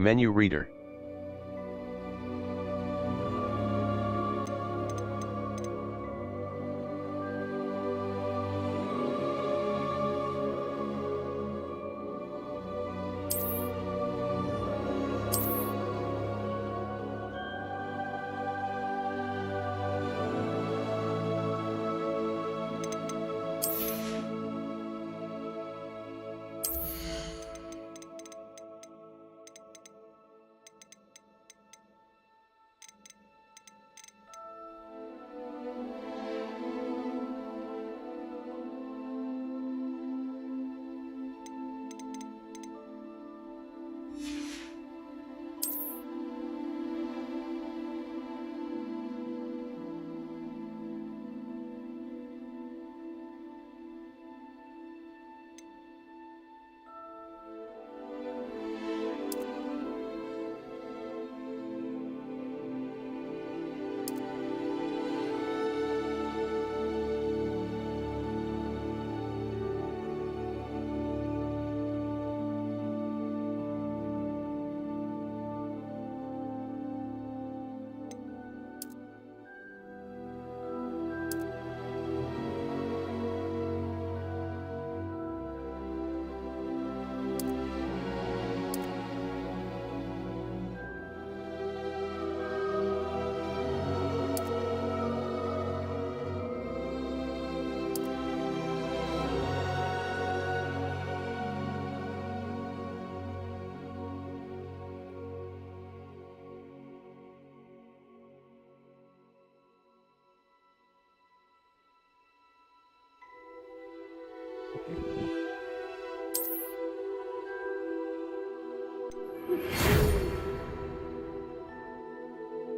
Menu reader.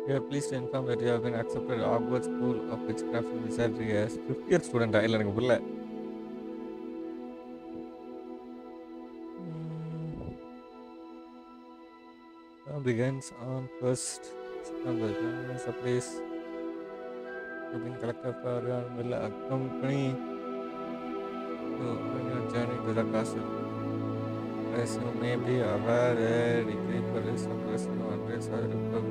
We are pleased to inform that you have been accepted at Hogwarts School of Witchcraft and Wizardry as 5th year student. இல்லை எனக்கு புரியல. Begins on first September. Please, you've been collected for and will accompany you on your journey to the castle. As you may be aware, the creeper is a person who hundreds of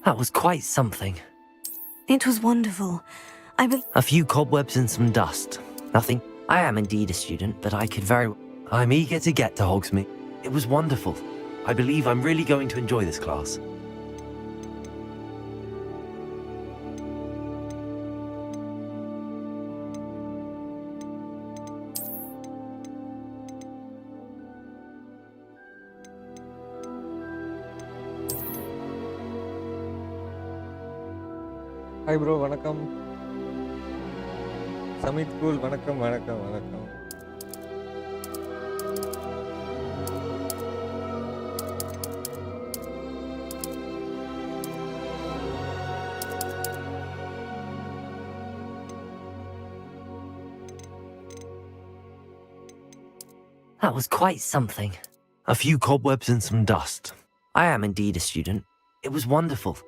That was quite something. It was wonderful. A few cobwebs and some dust. Nothing. I am indeed a student, but I could very... I'm eager to get to Hogsmeade. It was wonderful. I believe I'm really going to enjoy this class. Hi bro, வணக்கம். Samit cool, வணக்கம் வணக்கம் வணக்கம். That was quite something. A few cobwebs and some dust. I am indeed a student. It was wonderful.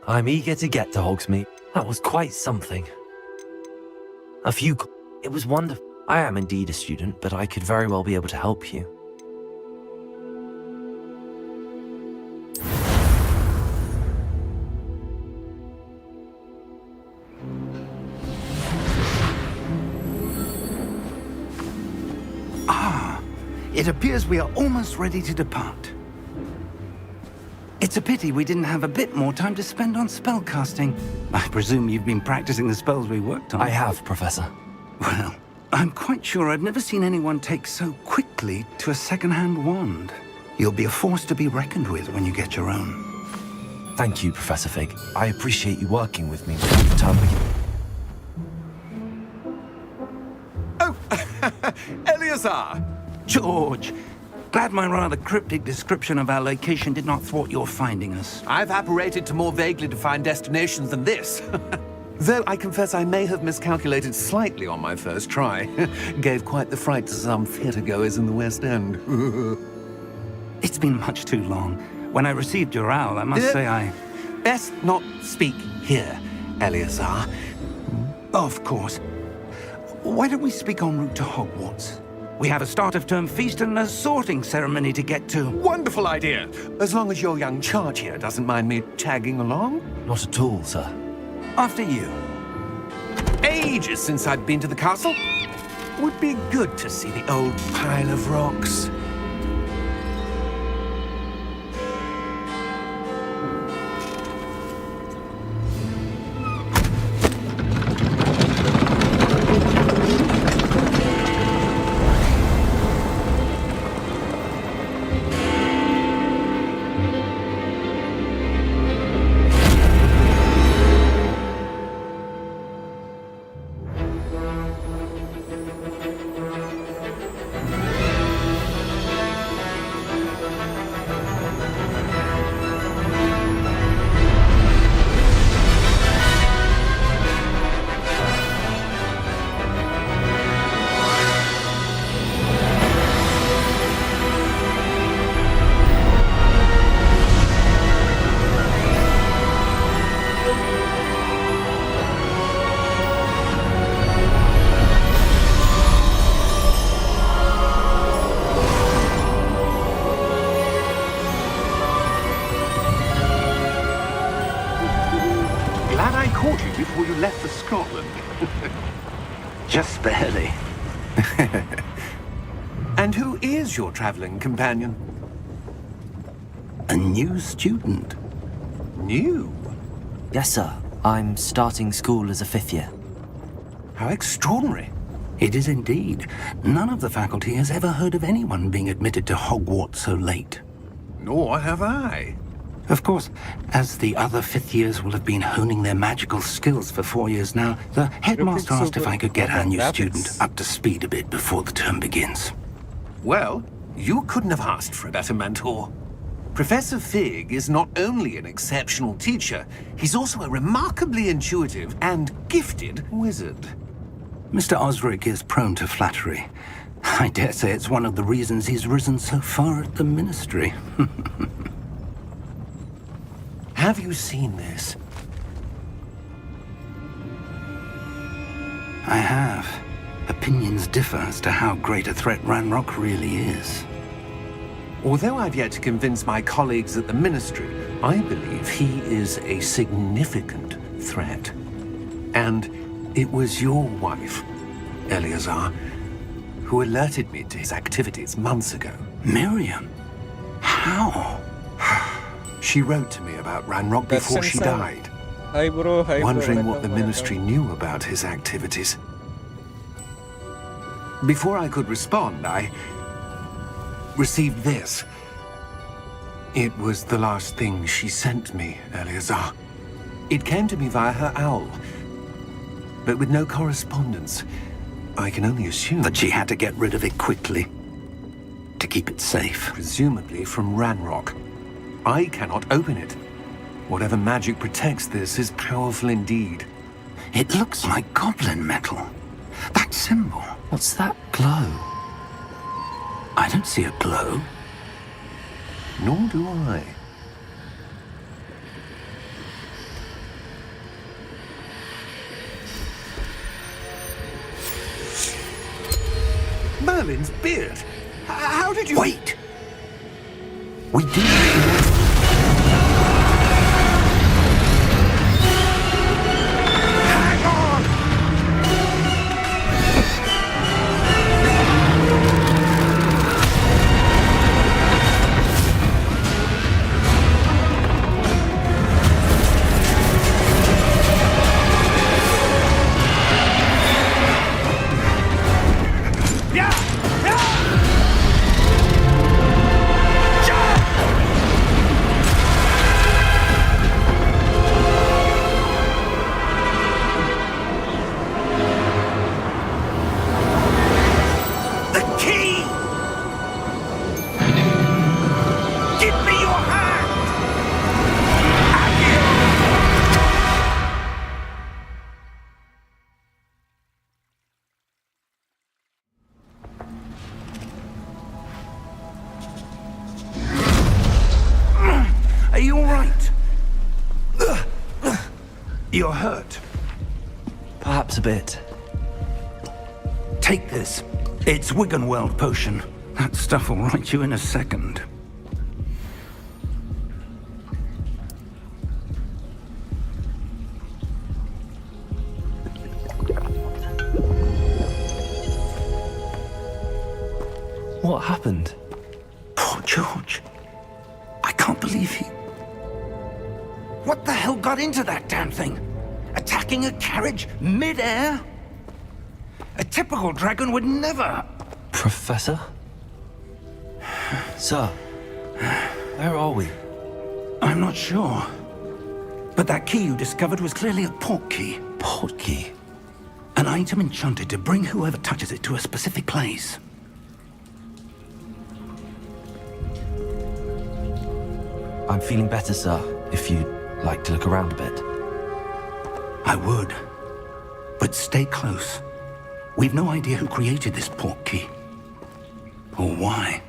I'm eager to get to Hogsmeade. That was quite something. It was wonderful. I am indeed a student, but I could very well be able to help you. It appears we are almost ready to depart. It's a pity we didn't have a bit more time to spend on spellcasting. I presume you've been practicing the spells we worked on. I have, Professor. Well, I'm quite sure I've never seen anyone take so quickly to a second-hand wand. You'll be a force to be reckoned with when you get your own. Thank you, Professor Fig. I appreciate you working with me before the term begins. Oh, Helios! George, glad my rather cryptic description of our location did not thwart your finding us. I've apparated to more vaguely defined destinations than this. Though I confess I may have miscalculated slightly on my first try. Gave quite the fright to some theatre-goers in the West End. It's been much too long. When I received your owl, I must say I... Best not speak here, Eleazar. Of course. Why don't we speak en route to Hogwarts? We have a start-of-term feast and a sorting ceremony to get to. Wonderful idea! As long as your young charge here doesn't mind me tagging along. Not at all, sir. After you. Ages since I'd been to the castle. Would be good to see the old pile of rocks. Before you left for Scotland. Just barely. And who is your traveling companion? A new student. New? Yes, sir. I'm starting school as a 5th year. How extraordinary. It is indeed. None of the faculty has ever heard of anyone being admitted to Hogwarts so late. Nor have I. Of course, as the other 5th years will have been honing their magical skills for 4 years now, the headmaster asked if I could get our new student up to speed a bit before the term begins. Well, you couldn't have asked for a better mentor. Professor Fig is not only an exceptional teacher, he's also a remarkably intuitive and gifted wizard. Mr. Osric is prone to flattery. I dare say it's one of the reasons he's risen so far at the Ministry. Have you seen this? I have. Opinions differ as to how great a threat Ranrock really is. Although I've yet to convince my colleagues at the Ministry, I believe he is a significant threat. And it was your wife, Eleazar, who alerted me to his activities months ago. Miriam? How? She wrote to me about Ranrock before she died, Hi bro, wondering what the Ministry knew about his activities. Before I could respond, I received this. It was the last thing she sent me, Eleazar. It came to me via her owl, but with no correspondence. I can only assume That she had to get rid of it quickly to keep it safe. presumably from Ranrock. I cannot open it. Whatever magic protects this is powerful indeed. It looks like goblin metal. That symbol. What's that glow? I don't see a glow. Nor do I. Merlin's beard! How did you... Wait! We do. Hang on! Are you all right? You're hurt. Perhaps a bit. Take this. It's Wiggenweld potion. That stuff will right you in a second. What happened? Poor George. I can't believe he... What the hell got into that damn thing? Attacking a carriage mid-air? A typical dragon would never... Professor? Sir, where are we? I'm not sure. But that key you discovered was clearly a port key. Port key? An item enchanted to bring whoever touches it to a specific place. I'm feeling better, sir, if you'd like to look around a bit. I would. But stay close. We've no idea who created this port key. Or why.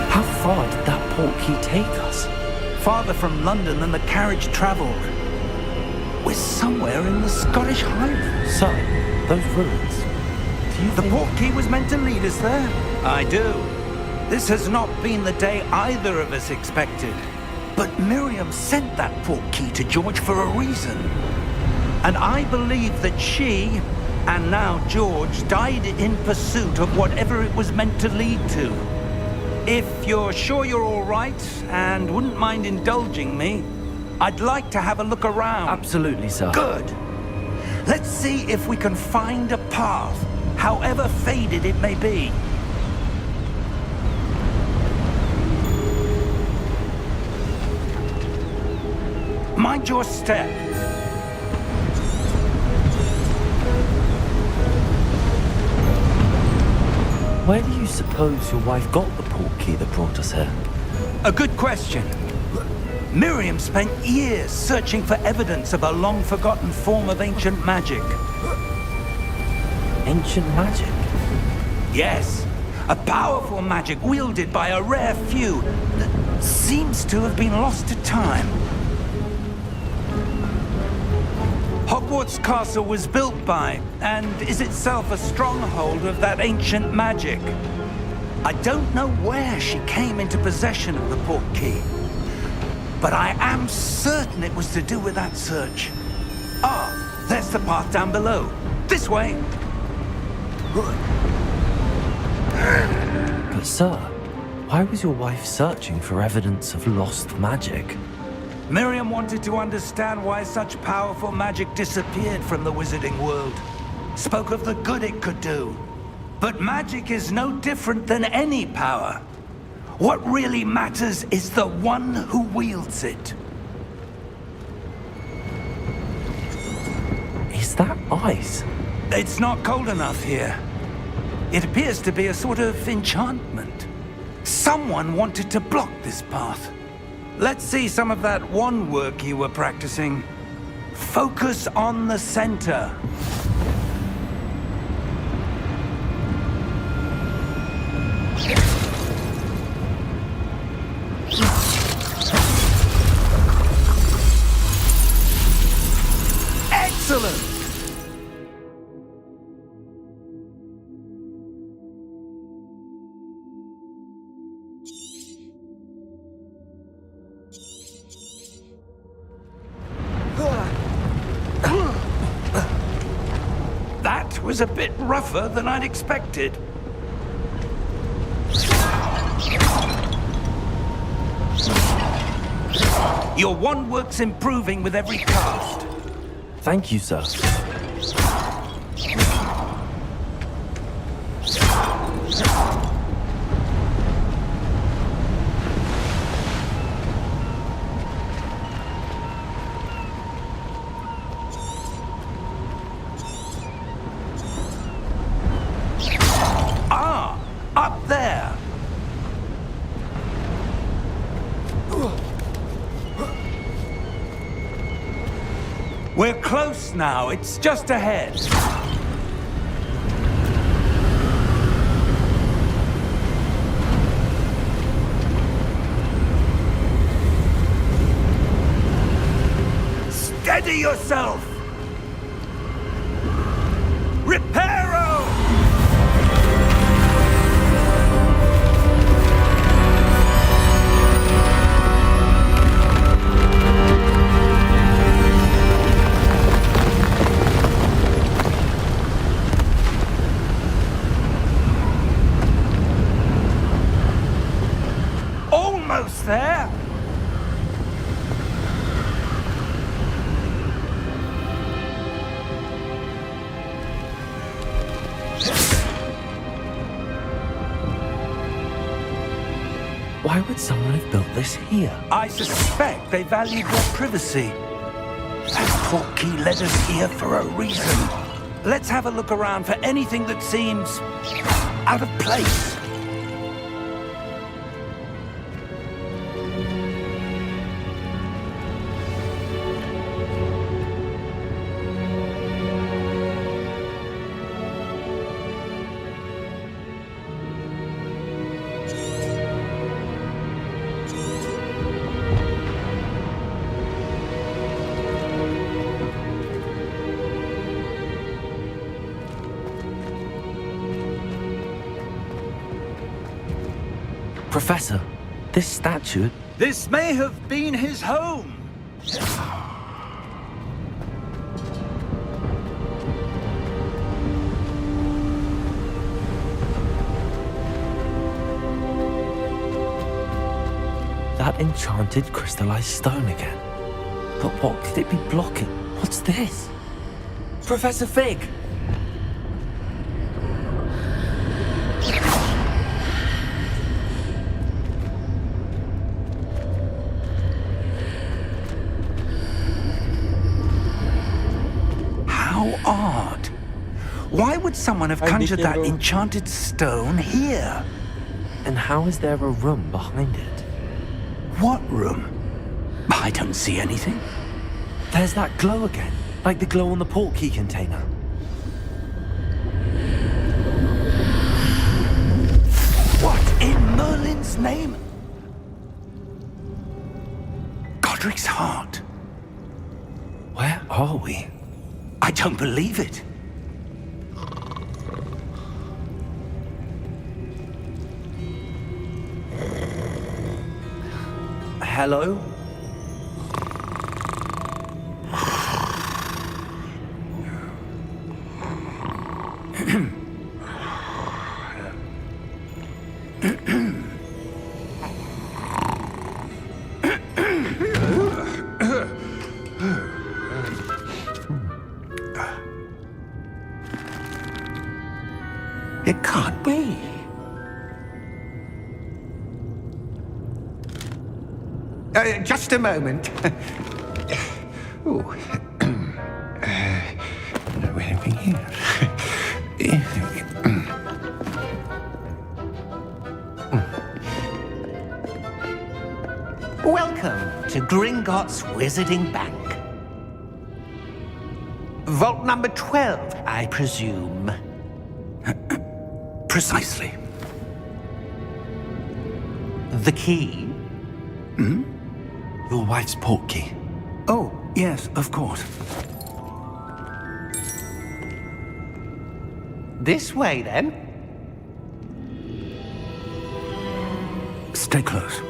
How far did that port key take us? Farther from London than the carriage traveled. We're somewhere in the Scottish Highlands. Sir, those ruins. Do you The think... port key was meant to lead us there? I do. This has not been the day either of us expected. But Miriam sent that port key to George for a reason. And I believe that she, and now George, died in pursuit of whatever it was meant to lead to. If you're sure you're all right and wouldn't mind indulging me, I'd like to have a look around. Absolutely, sir. Good. Let's see if we can find a path, however faded it may be. Mind your step. Where do you suppose your wife got the port key that brought us here? A good question. Miriam spent years searching for evidence of a long-forgotten form of ancient magic. Ancient magic? Yes, a powerful magic wielded by a rare few that seems to have been lost to time. Hogwarts Castle was built by, and is itself a stronghold of that ancient magic. I don't know where she came into possession of the portkey, but I am certain it was to do with that search. Ah, there's the path down below. This way. But sir, why was your wife searching for evidence of lost magic? Miriam wanted to understand why such powerful magic disappeared from the wizarding world. Spoke of the good it could do. But magic is no different than any power. What really matters is the one who wields it. Is that ice? It's not cold enough here. It appears to be a sort of enchantment. Someone wanted to block this path. Let's see some of that wand work you were practicing. Focus on the center. Excellent! That was a bit rougher than I'd expected. Your wand work's improving with every cast. Thank you, sir. Ah, up there. We're close now. It's just ahead. Steady yourself. Reparo! Almost there. Why would someone have built this here? I suspect they valued their privacy. That portkey led us here for a reason. Let's have a look around for anything that seems out of place. Professor, this statue... This may have been his home. That enchanted crystallized stone again. But what could it be blocking? What's this? Professor Fig! How odd. Why would someone have conjured that enchanted stone here? And how is there a room behind it? What room? I don't see anything. There's that glow again, like the glow on the portkey container. What in Merlin's name? Godric's heart. Where are we? I don't believe it. Hello? It can't be. Just a moment. Ooh. Anything here? Welcome to Gringotts Wizarding Bank. Vault number 12, I presume. Precisely. The key? Your wife's portkey. Oh, yes, of course. This way, then. Stay close.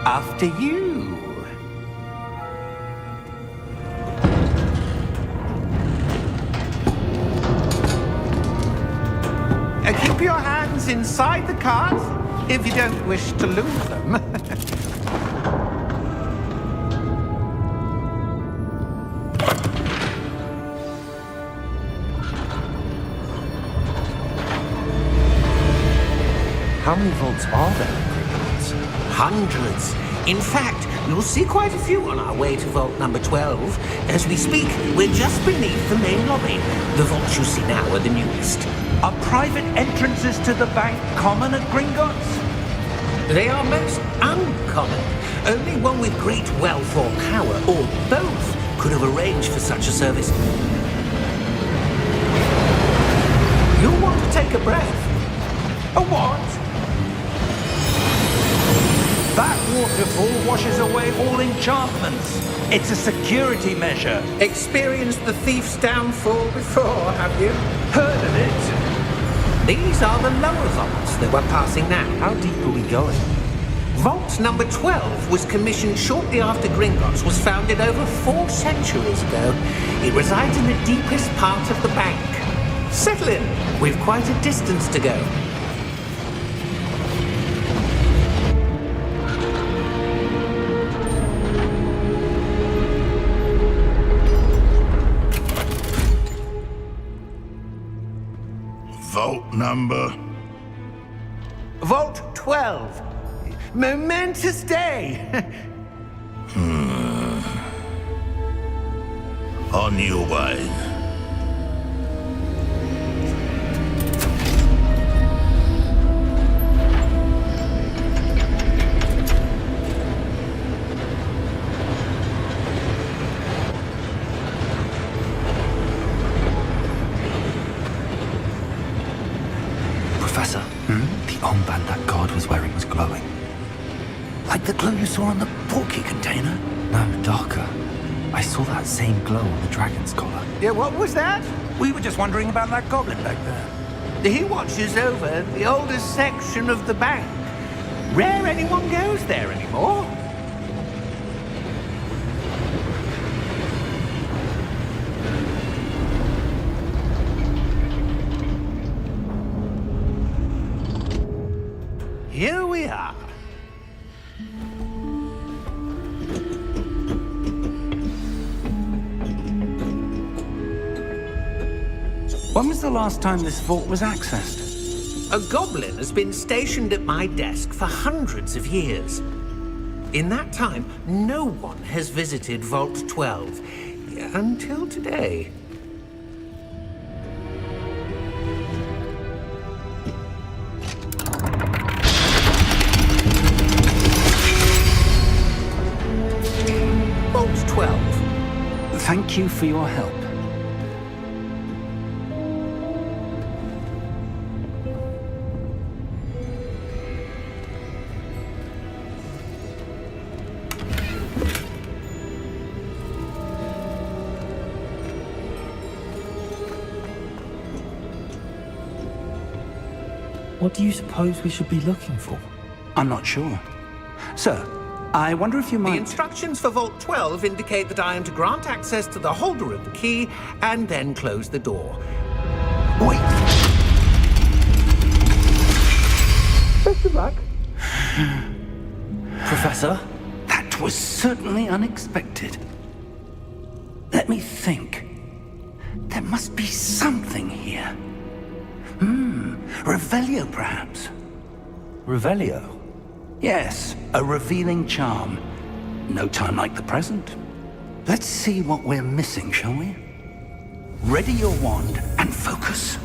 After you. Keep your hands inside the cart if you don't wish to lose them. How many vaults are there in Gringotts? Hundreds. In fact, we'll see quite a few on our way to vault number 12. As we speak, we're just beneath the main lobby. The vaults you see now are the newest. Are private entrances to the bank common at Gringotts? They are most uncommon. Only one with great wealth or power, or both, could have arranged for such a service. You'll want to take a breath. A what? That waterfall washes away all enchantments. It's a security measure. Experienced the thief's downfall before, have you? Heard of it? These are the lower vaults that we're passing now. How deep are we going? Vault number 12 was commissioned shortly after Gringotts was founded over 4 centuries ago. It resides in the deepest part of the bank. Settle in. We've quite a distance to go. Vault number? Vault 12. Momentous day. On your way. Professor, the armband that guard was wearing was glowing. Like the glow you saw on the portkey container? No, darker. I saw that same glow on the dragon's collar. Yeah, what was that? We were just wondering about that goblin back there. He watches over the oldest section of the bank. Rare anyone goes there anymore. Here we are. When was the last time this vault was accessed? A goblin has been stationed at my desk for hundreds of years. In that time, no one has visited Vault 12 until today. Thank you for your help. What do you suppose we should be looking for? I'm not sure. Sir, I wonder if you The might... instructions for Vault 12 indicate that I am to grant access to the holder of the key and then close the door. Wait! Best of luck. Professor? That was certainly unexpected. Let me think. There must be something here. Revelio, perhaps? Revelio? Yes, a revealing charm. No time like the present. Let's see what we're missing, shall we? Ready your wand and focus.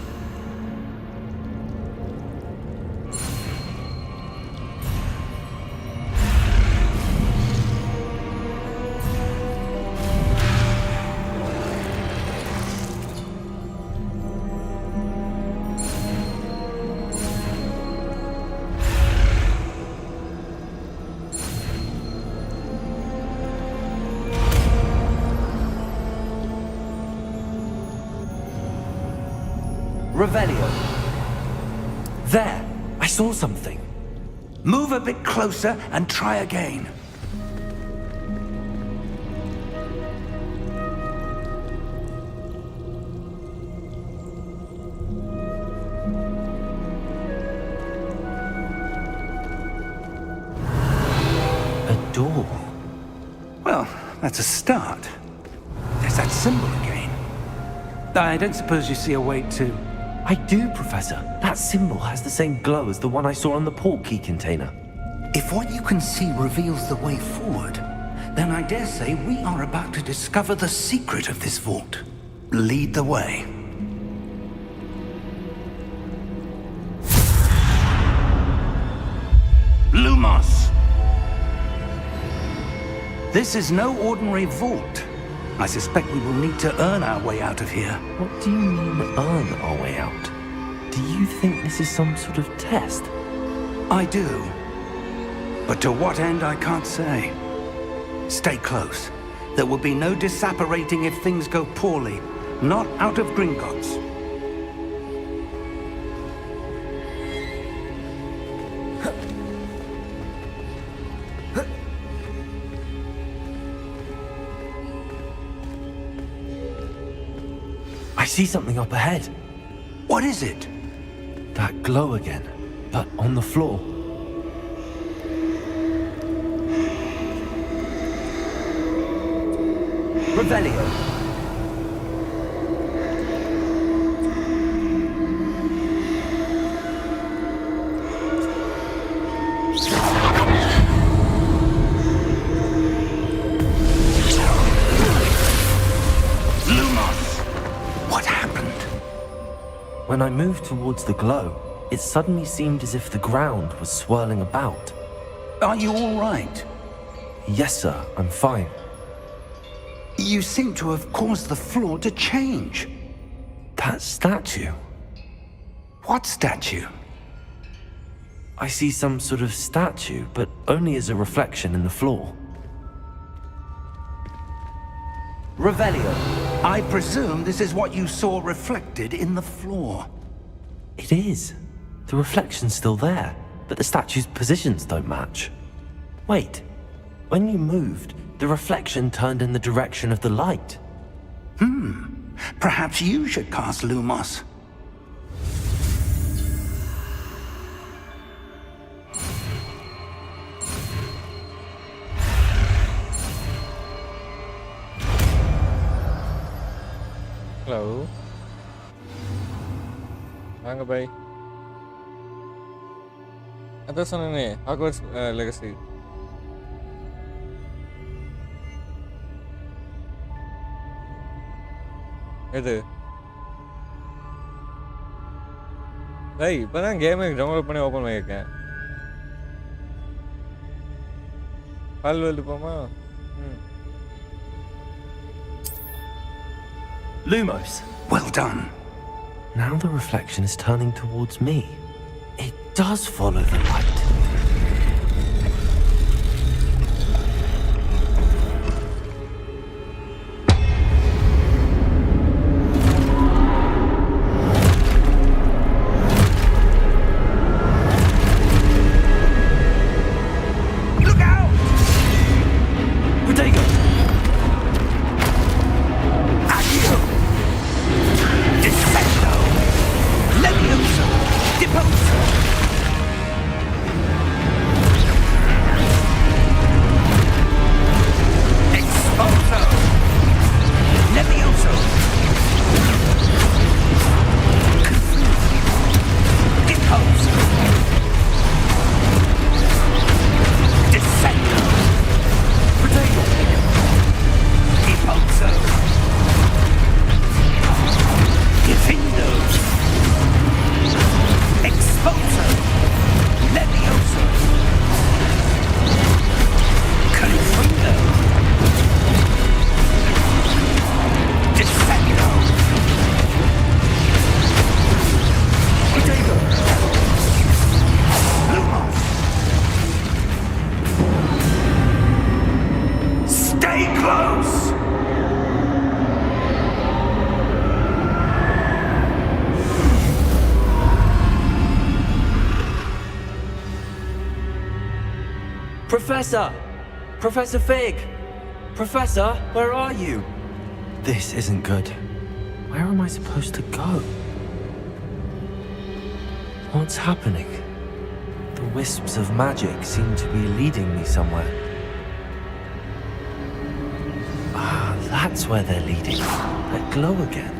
Revelio. There! I saw something. Move a bit closer and try again. A door. Well, that's a start. There's that symbol again. I don't suppose you see a way to... I do, Professor. That symbol has the same glow as the one I saw on the port key container. If what you can see reveals the way forward, then I dare say we are about to discover the secret of this vault. Lead the way. Lumos! This is no ordinary vault. I suspect we will need to earn our way out of here. What do you mean, earn our way out? Do you think this is some sort of test? I do. But to what end, I can't say. Stay close. There will be no disapparating if things go poorly. Not out of Gringotts. I see something up ahead. What is it? That glow again, but on the floor. Revelio. When I moved towards the glow, it suddenly seemed as if the ground was swirling about. Are you all right? Yes, sir, I'm fine. You seem to have caused the floor to change. That statue. What statue? I see some sort of statue, but only as a reflection in the floor. Revelio. I presume this is what you saw reflected in the floor. It is. The reflection's still there, but the statue's positions don't match. Wait. When you moved, the reflection turned in the direction of the light. Perhaps you should cast Lumos. Hello. வாங்க by. அதான் சொன்னேனே Hogwarts Legacy. எது? டேய் இப்பதான் கேமை download பண்ணி open பண்ணிருக்கேன். பல் வெளில போமா? Lumos. Well done. Now the reflection is turning towards me. It does follow the light. Professor! Professor Fig! Professor, where are you? This isn't good. Where am I supposed to go? What's happening? The wisps of magic seem to be leading me somewhere. Ah, that's where they're leading. That glow again.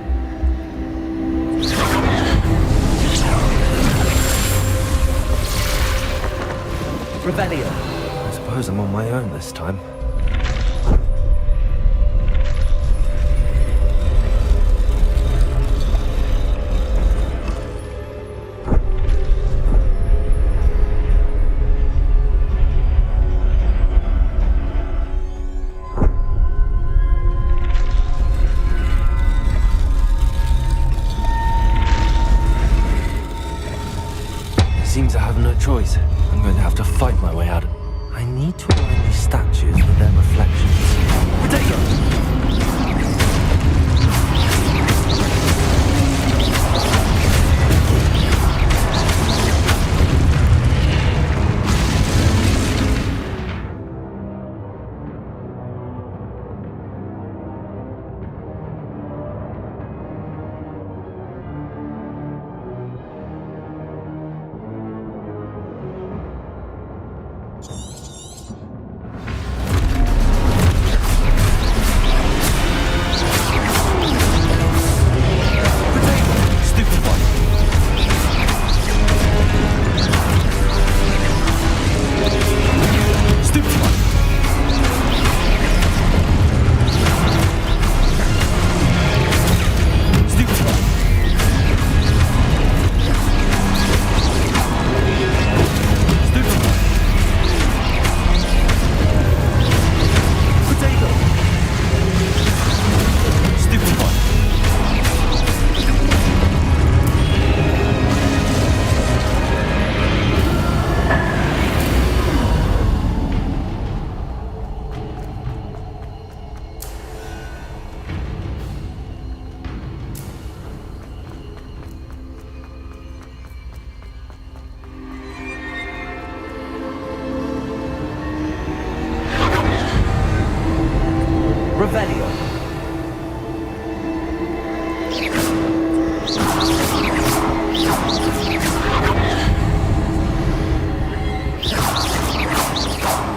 Revelio. I suppose I'm on my own this time. Seems I have no choice. I'm going to have to fight my way out of it. I need to align these statues with their reflections. Potato!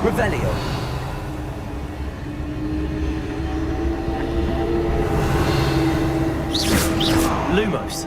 Revelio. Lumos.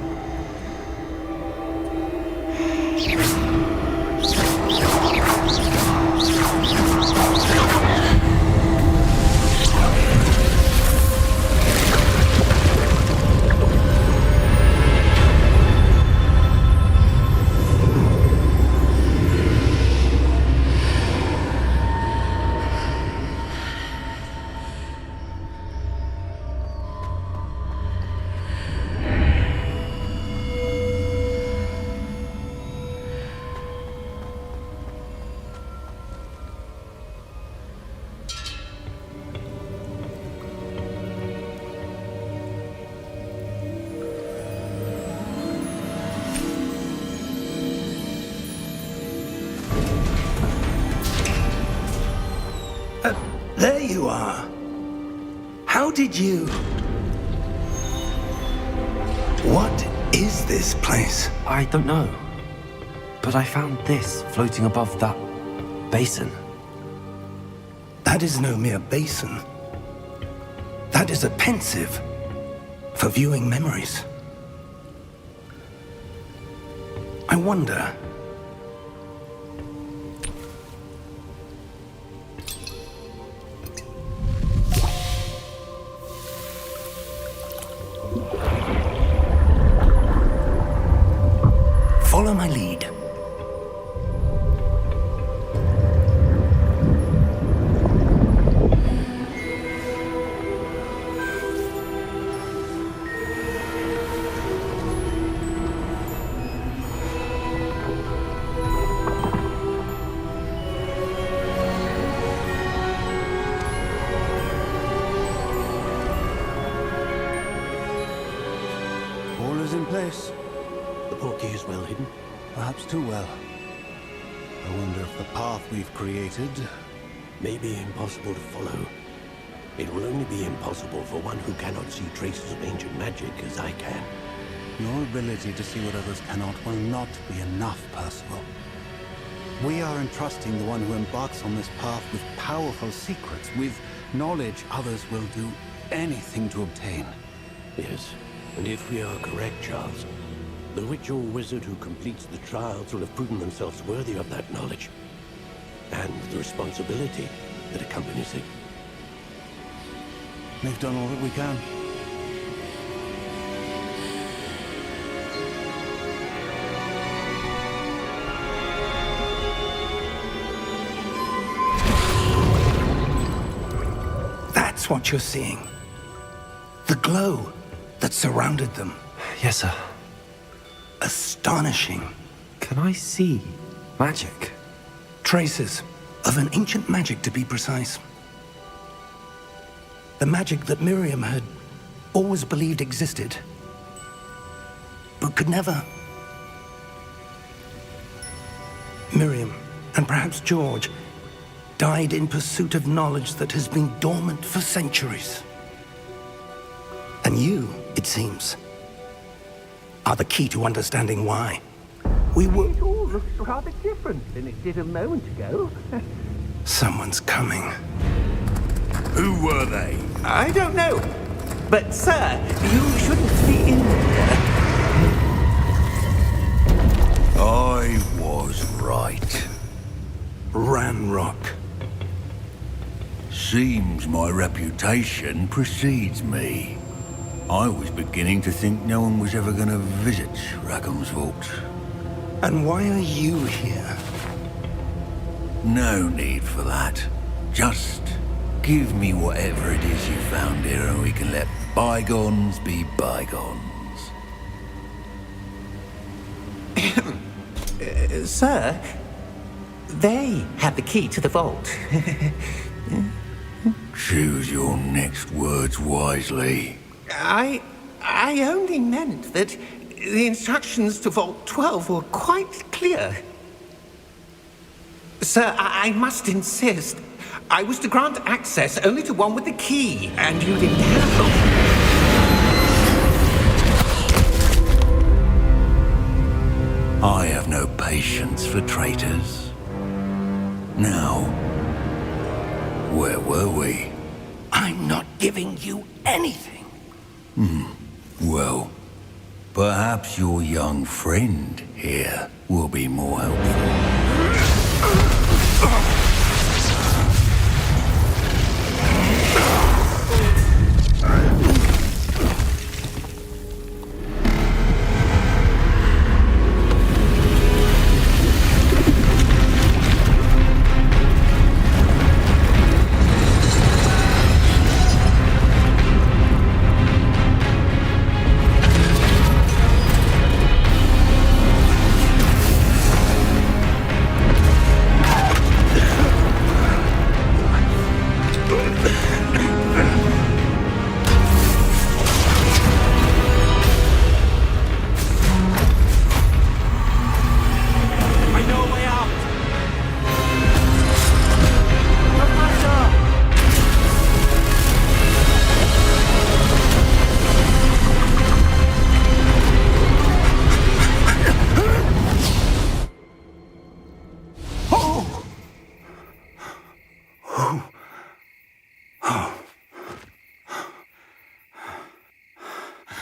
you are. How did you... What is this place? I don't know. But I found this floating above that basin. That is no mere basin. That is a pensive for viewing memories. I wonder... Follow my lead. All is in place. The portkey is well hidden. Perhaps too well. I wonder if the path we've created... May be impossible to follow. It will only be impossible for one who cannot see traces of ancient magic as I can. Your ability to see what others cannot will not be enough, Percival. We are entrusting the one who embarks on this path with powerful secrets, with knowledge others will do anything to obtain. Yes, and if we are correct, Charles, the witch or wizard who completes the trials will have proven themselves worthy of that knowledge, and the responsibility that accompanies it. We've done all that we can. That's what you're seeing. The glow that surrounded them. Yes, sir. Astonishing. Can I see magic? Traces of an ancient magic, to be precise. The magic that Miriam had always believed existed, but could never. Miriam, and perhaps George, died in pursuit of knowledge that has been dormant for centuries. And you, it seems, are the key to understanding why. We were... It all looks rather different than it did a moment ago. Someone's coming. Who were they? I don't know. But, sir, you shouldn't be in here. I was right. Ranrock. Seems my reputation precedes me. I was beginning to think no one was ever going to visit Rackham's vault. And why are you here? No need for that. Just give me whatever it is you found here and we can let bygones be bygones. Sir, they have the key to the vault. Choose your next words wisely. I only meant that the instructions to Vault 12 were quite clear. Sir, I must insist. I was to grant access only to one with the key, and you didn't have them. I have no patience for traitors. Now, where were we? I'm not giving you anything. Well, perhaps your young friend here will be more helpful.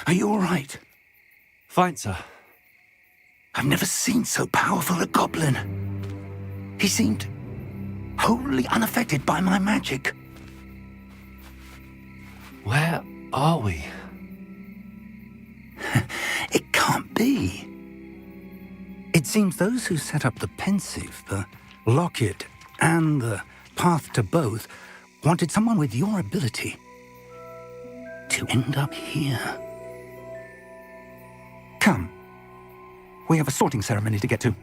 Are you all right? Fine, sir. I've never seen so powerful a goblin. He seemed wholly unaffected by my magic. Where are we? It can't be. It seems those who set up the pensive, the locket, and the path to both wanted someone with your ability to end up here. Come. We have a sorting ceremony to get to.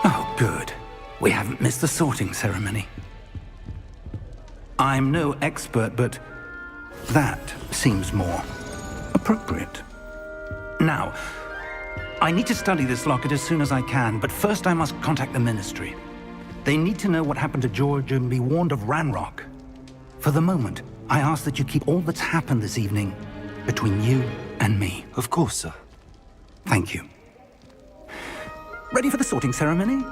Oh, good. We haven't missed the sorting ceremony. I'm no expert, but that seems more appropriate. Now, I need to study this locket as soon as I can, but first I must contact the Ministry. They need to know what happened to George and be warned of Ranrock. For the moment, I ask that you keep all that's happened this evening between you and me. Of course, sir. Thank you. Ready for the sorting ceremony?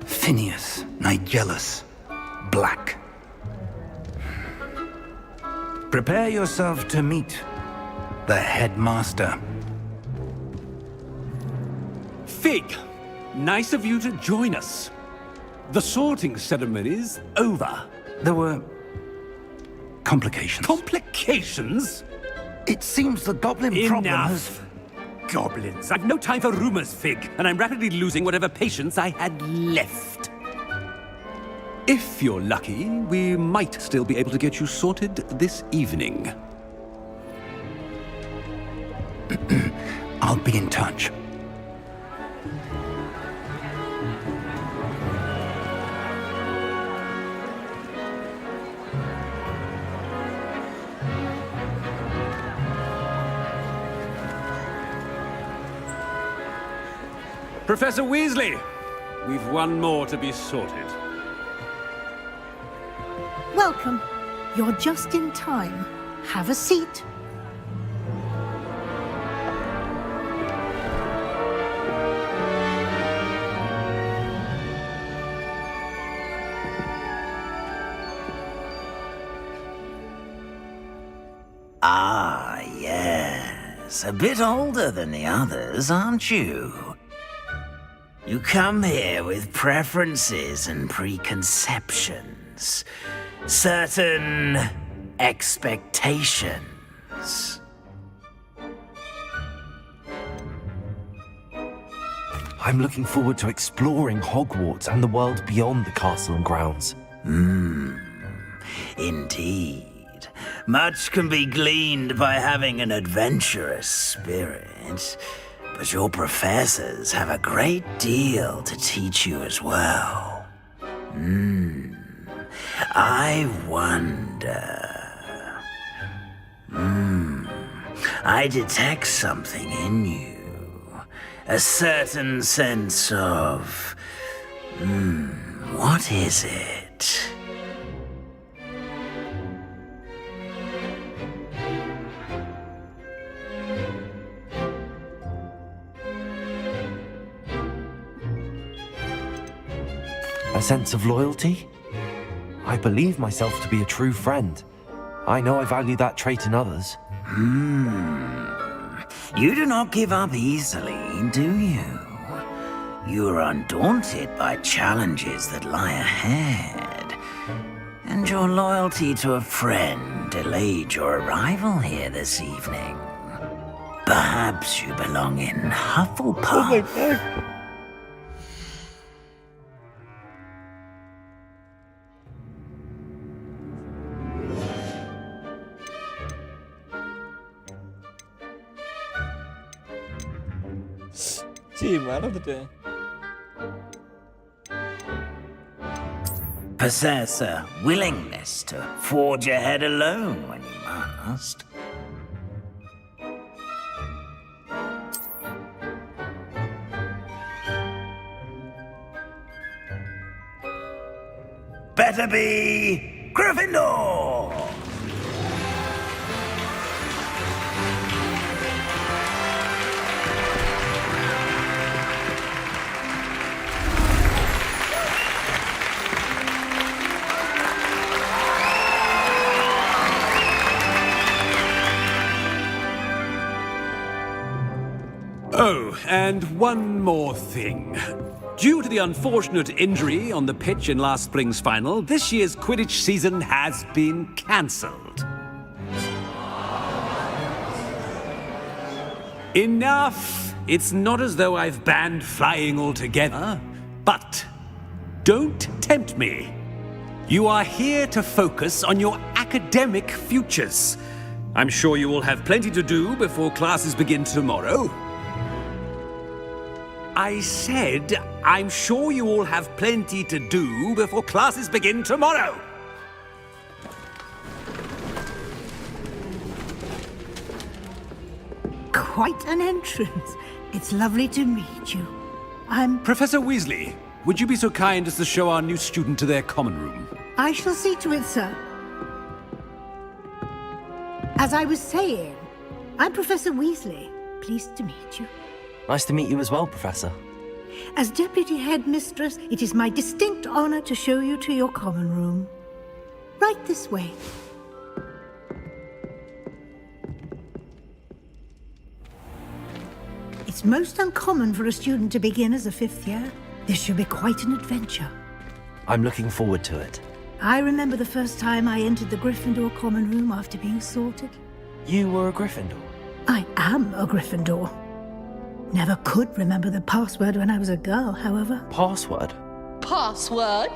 Phineas, Nigellus, Black. Prepare yourself to meet the headmaster. Fig, nice of you to join us. The sorting ceremony's over. There were complications. Complications? It seems the goblin problem has... Enough! Goblins. I've no time for rumors, Fig, and I'm rapidly losing whatever patience I had left. If you're lucky, we might still be able to get you sorted this evening. I'll be in touch. Professor Weasley, we've one more to be sorted. Welcome. You're just in time. Have a seat. Ah, yes. A bit older than the others, aren't you? You come here with preferences and preconceptions. Certain expectations. I'm looking forward to exploring Hogwarts and the world beyond the castle and grounds. Indeed. Much can be gleaned by having an adventurous spirit, but your professors have a great deal to teach you as well. I wonder... I detect something in you. A certain sense of... what is it? A sense of loyalty? I believe myself to be a true friend. I know I value that trait in others. You do not give up easily, do you? You are undaunted by challenges that lie ahead. And your loyalty to a friend delayed your arrival here this evening. Perhaps you belong in Hufflepuff. Oh my god. Gee, மறந்துட்டேன். Possess a willingness to forge ahead alone when you must. Better be Gryffindor! Oh, and one more thing. Due to the unfortunate injury on the pitch in last spring's final, this year's Quidditch season has been cancelled. Enough! It's not as though I've banned flying altogether, but don't tempt me. You are here to focus on your academic futures. I'm sure you will have plenty to do before classes begin tomorrow. I said, I'm sure you all have plenty to do before classes begin tomorrow. Quite an entrance. It's lovely to meet you. I'm... Professor Weasley, would you be so kind as to show our new student to their common room? I shall see to it, sir. As I was saying, I'm Professor Weasley. Pleased to meet you. Nice to meet you as well, Professor. As Deputy Headmistress, it is my distinct honor to show you to your common room. Right this way. It's most uncommon for a student to begin as a fifth year. This should be quite an adventure. I'm looking forward to it. I remember the first time I entered the Gryffindor common room after being sorted. You were a Gryffindor? I am a Gryffindor. Never could remember the password when I was a girl, however. Password? Password?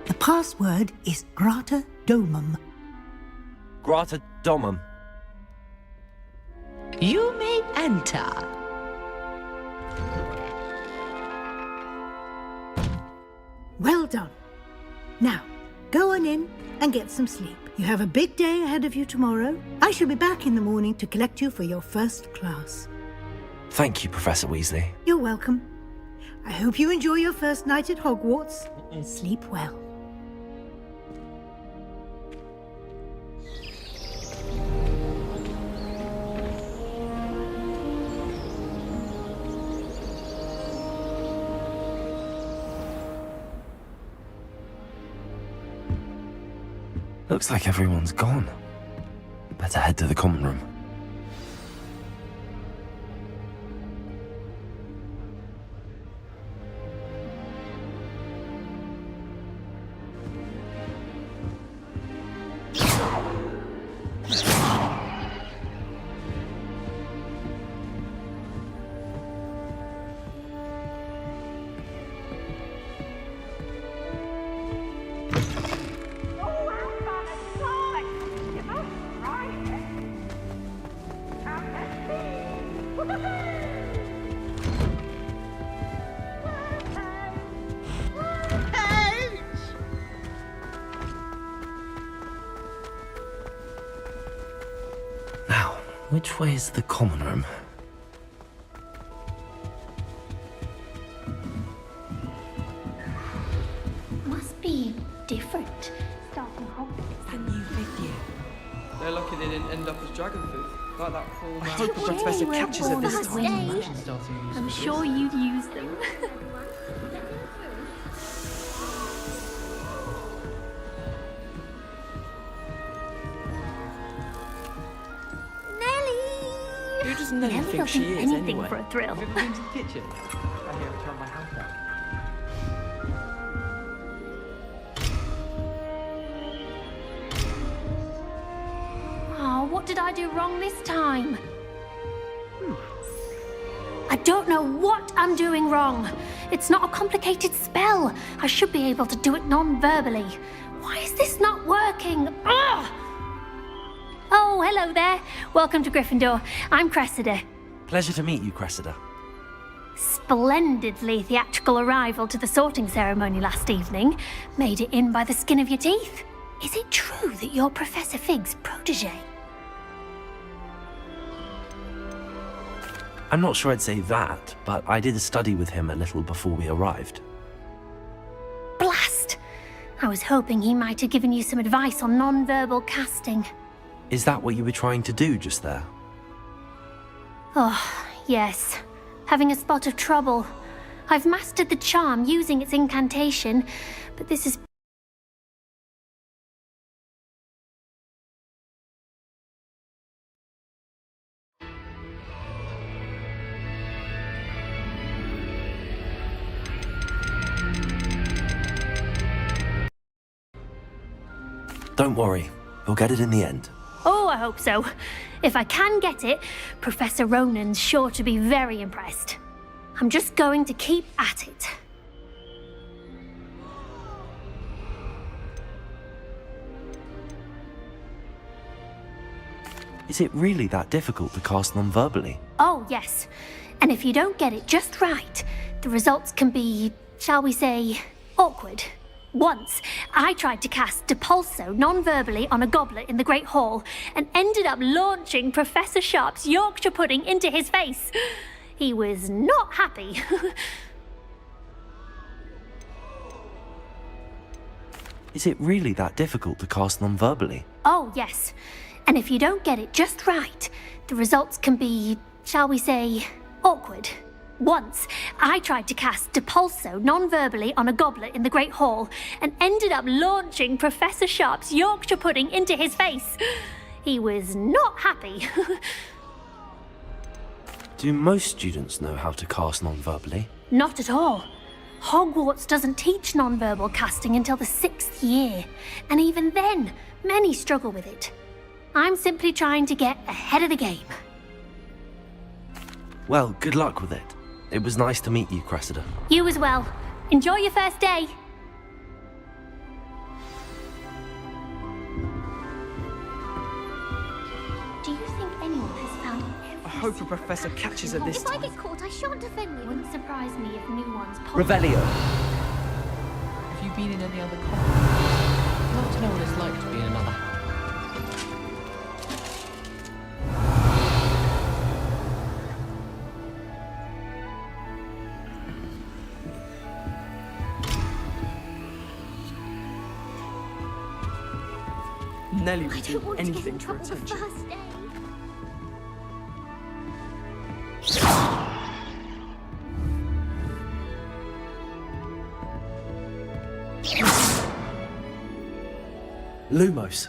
The password is Grata Domum. Grata Domum. You may enter. Well done. Now, go on in and get some sleep. You have a big day ahead of you tomorrow. I shall be back in the morning to collect you for your first class. Thank you, Professor Weasley. You're welcome. I hope you enjoy your first night at Hogwarts. Sleep well. Looks like everyone's gone. Better head to the common room. Which way is the common room? Must be different. Starting Hogwarts. That new fifth year. They're lucky they didn't end up as dragon food, like that poor man. I hope the professor catches it this First time. day. I'm sure you'd use them. Who does Nelly Never think she is, anything anyway? for a thrill. Have you ever been to the kitchen? I hear her turn my house out. Oh, what did I do wrong this time? I don't know what I'm doing wrong. It's not a complicated spell. I should be able to do it non-verbally. Why is this not working? Ugh! Oh, hello there. Welcome to Gryffindor. I'm Cressida. Pleasure to meet you, Cressida. Splendidly theatrical arrival to the sorting ceremony last evening. Made it in by the skin of your teeth. Is it true that you're Professor Fig's protege? I'm not sure I'd say that, but I did study with him a little before we arrived. Blast! I was hoping he might have given you some advice on non-verbal casting. Is that what you were trying to do just there? Oh, yes. Having a spot of trouble. I've mastered the charm using its incantation, but this is... Don't worry, you'll get it in the end. Oh, I hope so. If I can get it, Professor Ronan's sure to be very impressed. I'm just going to keep at it. Is it really that difficult to cast non-verbally? Oh, yes. And if you don't get it just right, the results can be, shall we say, awkward. Once, I tried to cast Depulso non-verbally on a goblet in the Great Hall and ended up launching Professor Sharp's Yorkshire pudding into his face. He was not happy. Is it really that difficult to cast non-verbally? Oh, yes. And if you don't get it just right, the results can be, shall we say, awkward. Once, I tried to cast Depulso non-verbally on a goblet in the Great Hall and ended up launching Professor Sharp's Yorkshire pudding into his face. He was not happy. Do most students know how to cast non-verbally? Not at all. Hogwarts doesn't teach non-verbal casting until the 6th year, and even then, many struggle with it. I'm simply trying to get ahead of the game. Well, good luck with it. It was nice to meet you, Cressida. You as well. Enjoy your first day. Do you think anyone has found every I hope the professor catches it this If I time. get caught, I shan't offend you. Wouldn't surprise me if new ones pop. Revelio. Have you been in any other conference? I'd love to know what it's like to be in another house. Nelly would do anything for attention. Lumos.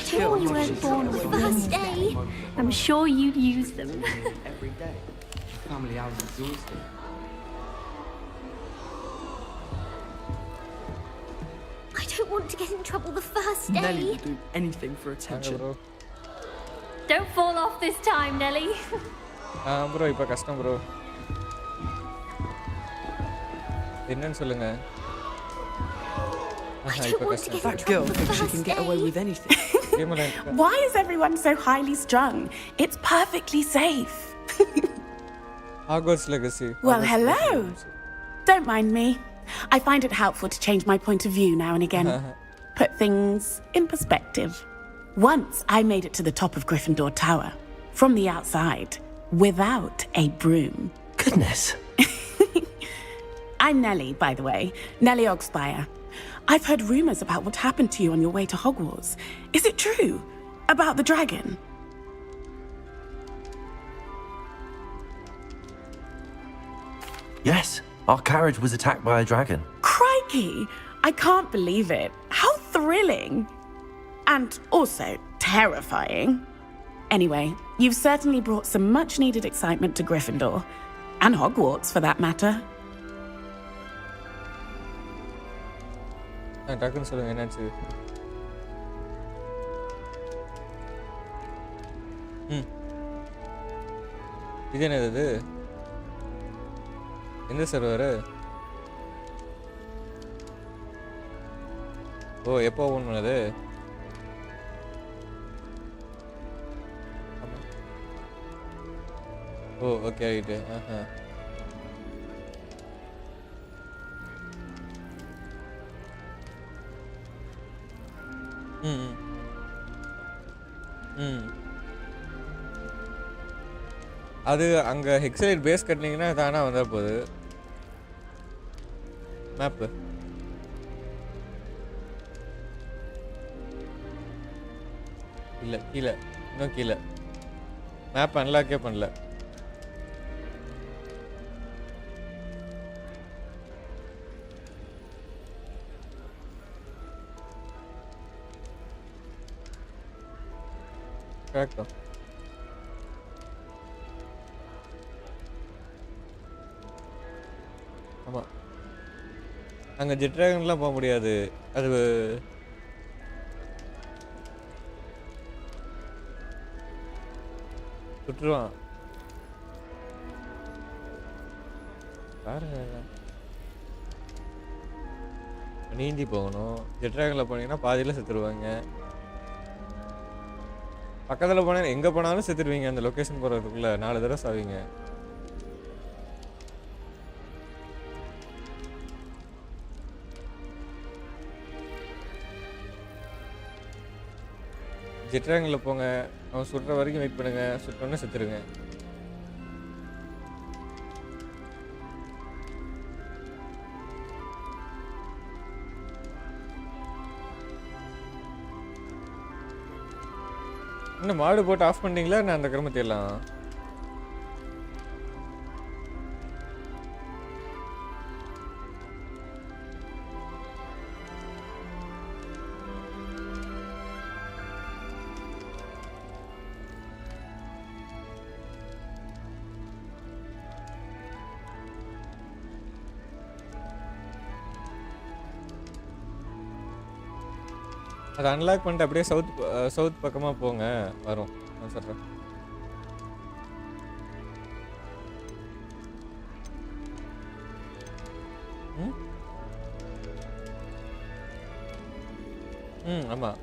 Sure you weren't born on the first day. I'm sure you'd use them. Every day. Family hours exhausting. I don't want to get in trouble the first Nelly day. will do anything for attention. Don't fall off this time, Nelly. bro, இப்போ கஷ்டம் bro. என்னன்னு சொல்லுங்க. I don't want to get That in girl trouble thinks she can get away with anything. Why is everyone so highly strung? It's perfectly safe. Hogwarts Legacy. Well, hello. Don't mind me. I find it helpful to change my point of view now and again. Put things in perspective. Once I made it to the top of Gryffindor Tower, from the outside, without a broom. Goodness. I'm Nellie, by the way. Nellie Ogspire. I've heard rumors about what happened to you on your way to Hogwarts. Is it true? About the dragon? Yes, our carriage was attacked by a dragon. Crikey! I can't believe it. How thrilling! And also terrifying. Anyway, you've certainly brought some much-needed excitement to Gryffindor. And Hogwarts, for that matter. டக்குன்னு சொல்லுங்க என்னாச்சு. இது என்னது இது? எந்த server? ஓ, எப்போ own பண்ணது? ஓ, okay right. அது அங்க ஹெக்ஸலைட் பேஸ் கட்டினீங்கன்னா தானா வந்தா போகுது. மேப்பு இல்லை, கீழே இன்னும் கீழே மேப் அன்லாக்கே பண்ணல. கரெக்டா? ஆமாம், அங்கே ஜெட் ட்ராகன்லாம் போக முடியாது. அது சுற்றுவான் பாருங்க. நீந்தி போகணும். ஜெட் ட்ராகனில் போனீங்கன்னா பாதியில் செத்துருவாங்க. பக்கத்தில் போனால் எங்கே போனாலும் செத்துடுவீங்க. அந்த லொக்கேஷன் போகிறதுக்குள்ளே 4 தடவை சாவீங்க. ஜெட் ட்ராகனில் போங்க, அவன் சுடுற வரைக்கும் வெயிட் பண்ணுங்க. சுட்டோன்னே செத்துருங்க. இன்னும் மாடு போட்டு ஆஃப் பண்ணிட்டீங்களா? நான் அந்த கிரமத்தையெல்லாம் அதை அன்லாக் பண்ணிட்டு அப்படியே சவுத் பக்கமாக போங்க, வரும். நான் சொல்கிறேன். ஆமாம்.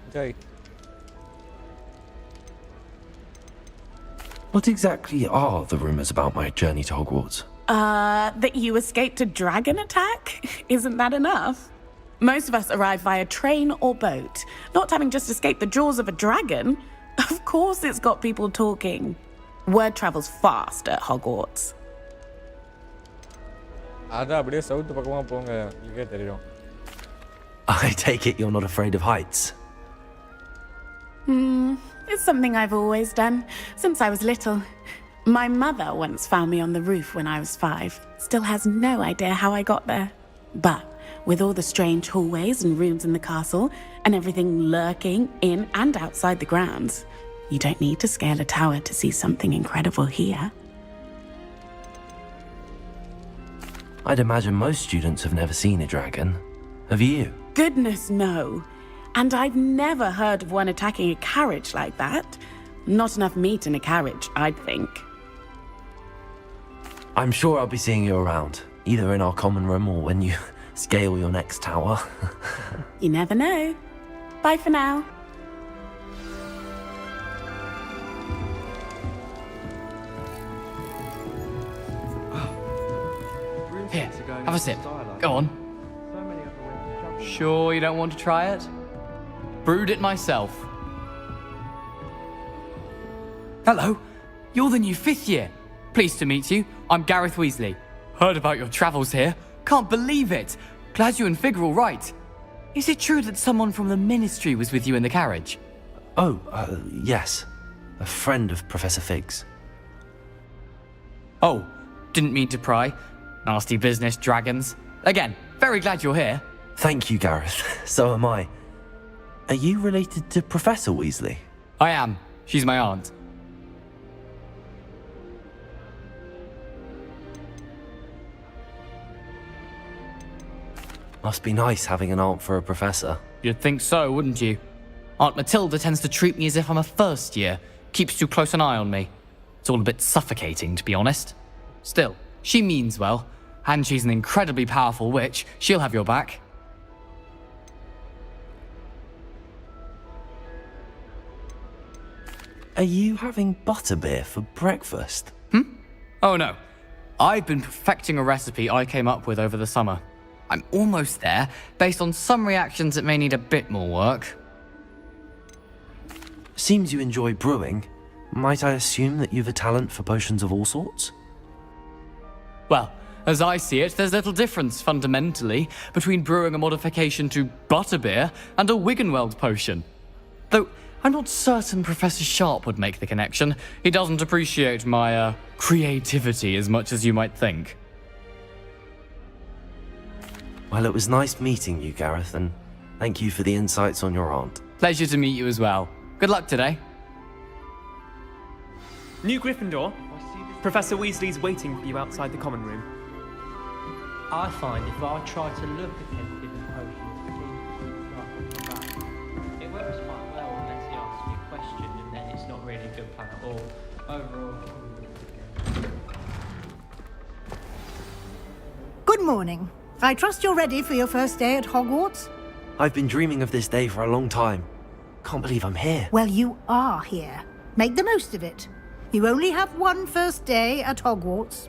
Enjoy. What exactly are the rumors about my journey to Hogwarts? That you escaped a dragon attack? Isn't that enough? Most of us arrive via train or boat. Not having just escaped the jaws of a dragon, of course it's got people talking. Word travels fast at Hogwarts. அதான் அப்படியே south பக்கமாக போங்க, உங்களுக்கே தெரியும். I take it you're not afraid of heights. It's something I've always done, since I was little. My mother once found me on the roof when I was 5. Still has no idea how I got there. But with all the strange hallways and rooms in the castle, and everything lurking in and outside the grounds, you don't need to scale a tower to see something incredible here. I'd imagine most students have never seen a dragon. Have you? Goodness, no. And I've never heard of one attacking a carriage like that. Not enough meat in a carriage, I'd think. I'm sure I'll be seeing you around, either in our common room or when you scale your next tower. You never know. Bye for now. Here, have a sip. Go on. Sure you don't want to try it? Brewed it myself. Hello, you're the new 5th year. Pleased to meet you. I'm Gareth Weasley. Heard about your travels here. Can't believe it. Glad you and Fig are all right. Is it true that someone from the Ministry was with you in the carriage? Oh, yes. A friend of Professor Fig's. Oh, didn't mean to pry. Nasty business, dragons. Again, very glad you're here. Thank you, Gareth. So am I. Are you related to Professor Weasley? I am. She's my aunt. Must be nice having an aunt for a professor. You'd think so, wouldn't you? Aunt Matilda tends to treat me as if I'm a first year. Keeps too close an eye on me. It's all a bit suffocating, to be honest. Still, she means well. And she's an incredibly powerful witch. She'll have your back. Are you having butterbeer for breakfast? Oh no. I've been perfecting a recipe I came up with over the summer. I'm almost there. Based on some reactions, it may need a bit more work. Seems you enjoy brewing. Might I assume that you've a talent for potions of all sorts? Well, as I see it, there's little difference, fundamentally, between brewing a modification to butterbeer and a Wiggenweld potion. Though, I'm not certain Professor Sharp would make the connection. He doesn't appreciate my, creativity as much as you might think. Well, it was nice meeting you, Gareth, and thank you for the insights on your aunt. Pleasure to meet you as well. Good luck today. New Gryffindor. Professor Weasley's waiting for you outside the common room. I find if I try to look at him in the potion, it works quite well unless he asks me a question, and then it's not really a good plan at all. Overall. Good morning. I trust you're ready for your first day at Hogwarts? I've been dreaming of this day for a long time. Can't believe I'm here. Well, you are here. Make the most of it. You only have one first day at Hogwarts.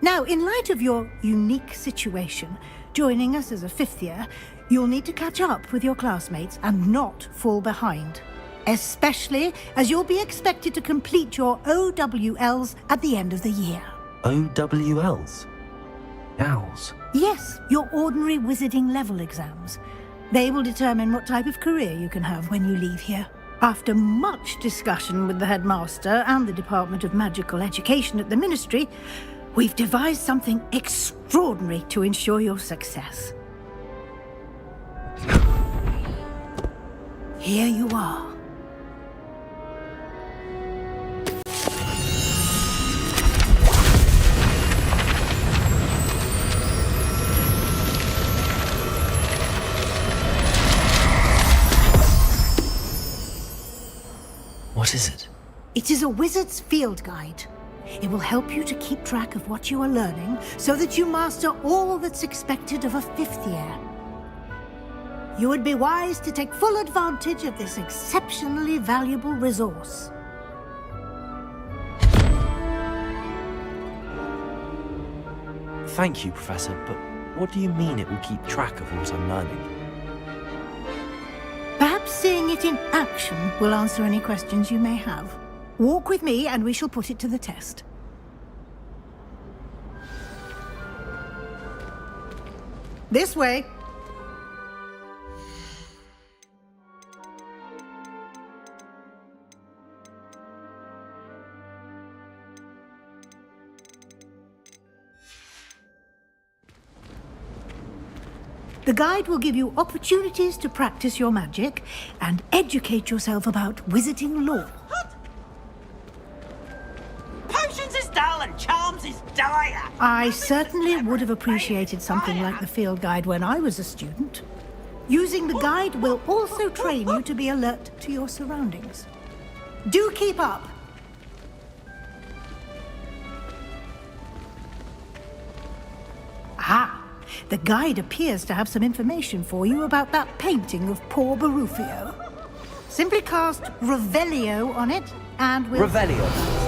Now, in light of your unique situation, joining us as a 5th year, you'll need to catch up with your classmates and not fall behind. Especially as you'll be expected to complete your OWLs at the end of the year. OWLs? Owls? Yes, your ordinary wizarding level exams. They will determine what type of career you can have when you leave here. After much discussion with the headmaster and the Department of Magical Education at the Ministry, we've devised something extraordinary to ensure your success. Here you are. What is it? It is a wizard's field guide. It will help you to keep track of what you are learning so that you master all that's expected of a 5th year. You would be wise to take full advantage of this exceptionally valuable resource. Thank you, Professor, but what do you mean it will keep track of what I'm learning? Perhaps seeing it in action will answer any questions you may have. Walk with me and we shall put it to the test. This way. The guide will give you opportunities to practice your magic and educate yourself about wizarding lore. Potions is dull and charms is dire. I certainly would have appreciated something like the field guide when I was a student. Using the guide will also train you to be alert to your surroundings. Do keep up! Ah, the guide appears to have some information for you about that painting of poor Barufio. Simply cast Revelio on it, and we'll... Revelio.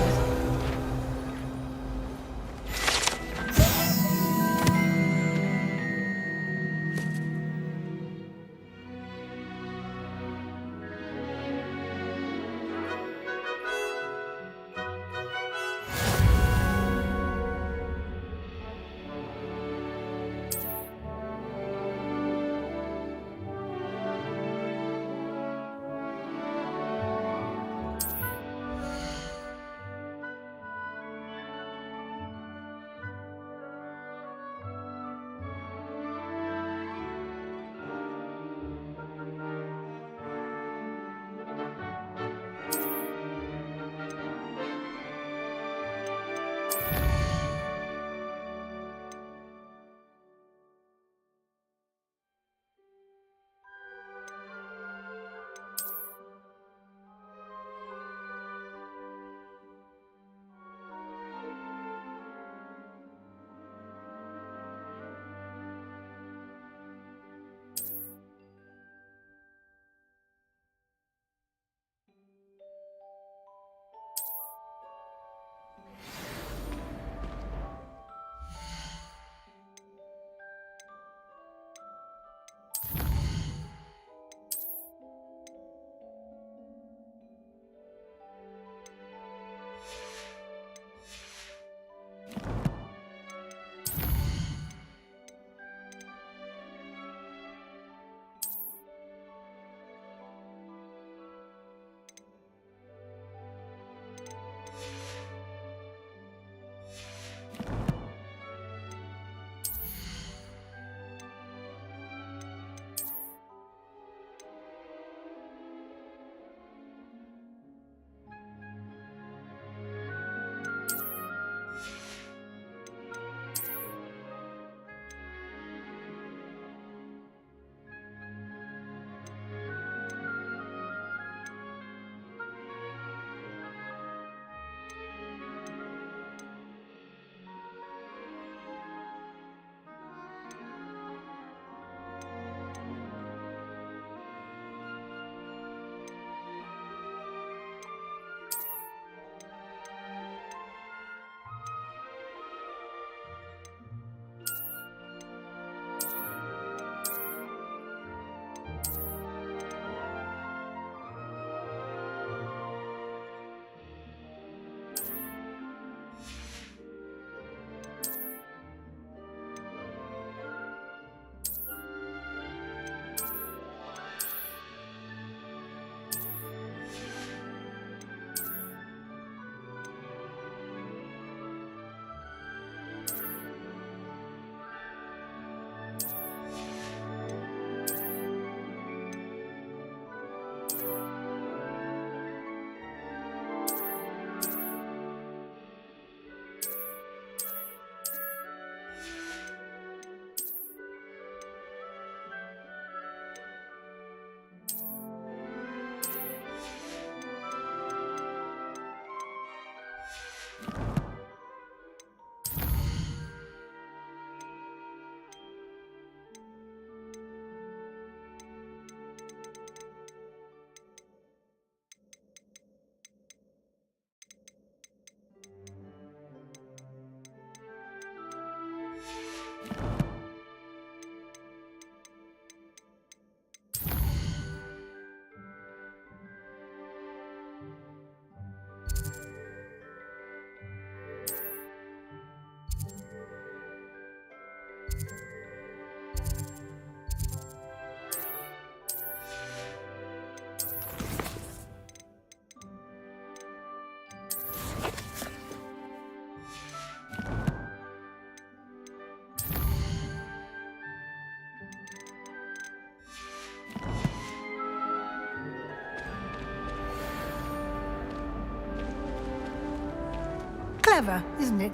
Clever, isn't it?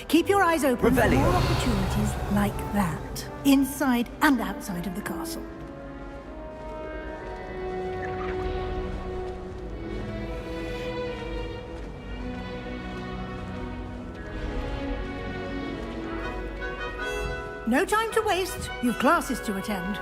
Keep your eyes open for more opportunities like that, inside and outside of the castle. No time to waste. You've classes to attend.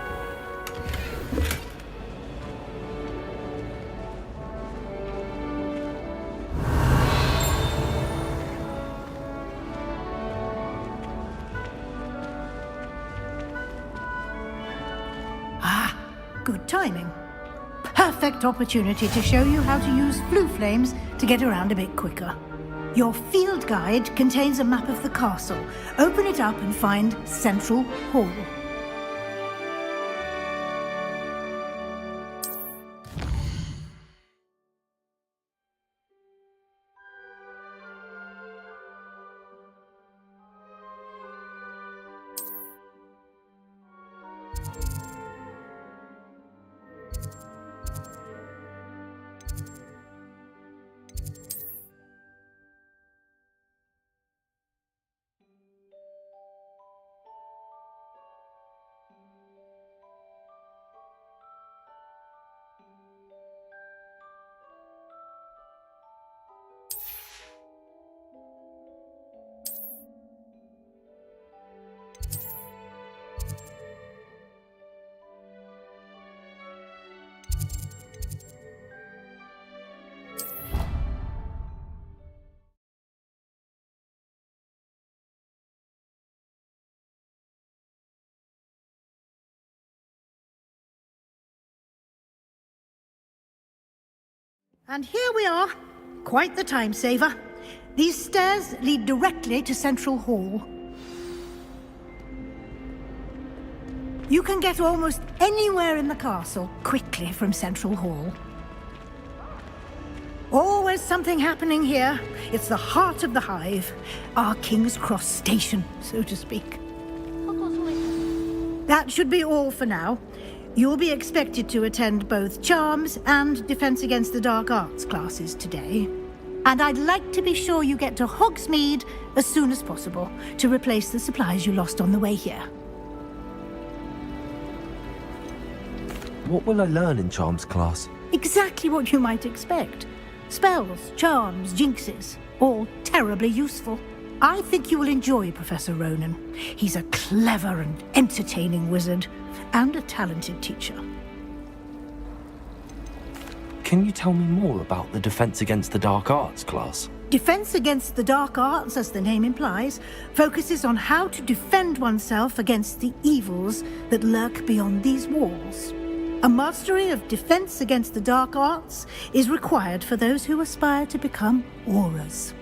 Good timing. Perfect opportunity to show you how to use flue flames to get around a bit quicker. Your field guide contains a map of the castle. Open it up and find Central Hall. And here we are. Quite the time saver. These stairs lead directly to Central Hall. You can get almost anywhere in the castle quickly from Central Hall. Always something happening here. It's the heart of the hive. Our King's Cross station, so to speak. That should be all for now. You'll be expected to attend both Charms and Defense Against the Dark Arts classes today. And I'd like to be sure you get to Hogsmeade as soon as possible to replace the supplies you lost on the way here. What will I learn in Charms class? Exactly what you might expect. Spells, charms, jinxes, all terribly useful. I think you will enjoy Professor Ronan. He's a clever and entertaining wizard, and a talented teacher. Can you tell me more about the Defense Against the Dark Arts class? Defense Against the Dark Arts, as the name implies, focuses on how to defend oneself against the evils that lurk beyond these walls. A mastery of Defense Against the Dark Arts is required for those who aspire to become auras.